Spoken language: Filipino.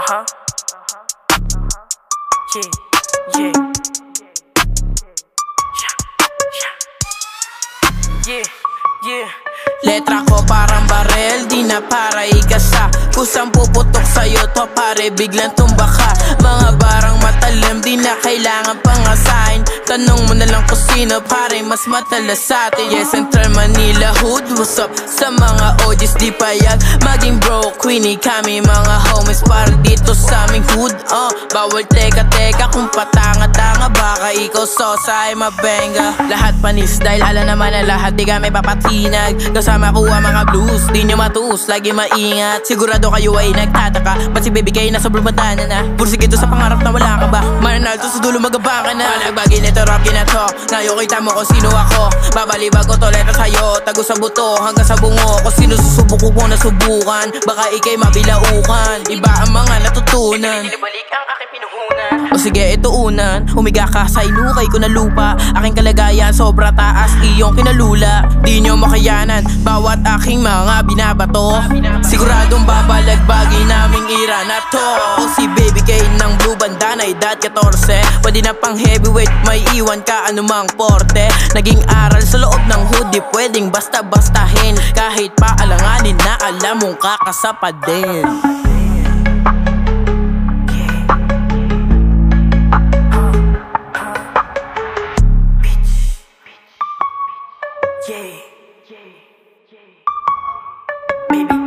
Uh-huh. Yeah, yeah. Yeah, yeah. Letra ko parang barel, di na para ikasa. Kusang puputok sa'yo to pare, biglang tumba ka. Mga barang matalim, di na kailangan pangasahin. Tanong mo na lang kung sino pare, mas matalas sa'tin. Yes, Central Manila Hood, what's up? Sa mga OGs di payag maging broke Queenie kami mga homies para dito sa aming hood. Bawal teka-teka kung patanga-tanga, baka ikaw sosa ay mabenga. Lahat panis dahil alam naman na lahat di kami papatinag. Kasama kuha mga blues, di nyo matus, lagi maingat. Sigurado kayo ay nagtataka, ba't si baby kayo nasa blumadanan na? Bursig ito sa pangarap na wala ka ba? Mananalto sa dulo magabang ka na. Palagbagi nito rap ginato, ngayon kita mo kung sino ako. Babalibag ko to letra sa'yo, tago sa buto hanggang sa bungo. Kung sino susubok ko kung nasubukan, baka ikay mabilaukan. Iba ang mga natutunan, balik ang aking pinuhunan. O sige ito unan, humiga ka sa inukay ko na lupa. Aking kalagayan sobra taas, iyong kinalula. Di nyo makayanan bawat aking mga binabato. Siguradong babalagbagi naming ira na to. O si baby kay ng blue bandana, edad 14. Pwede na pang heavyweight, may iwan ka anumang porte. Naging aral sa loob ng hoodie, pwedeng basta-bastahin. Kahit pa alanganin na alam mong kakasapa din. Yeah, baby.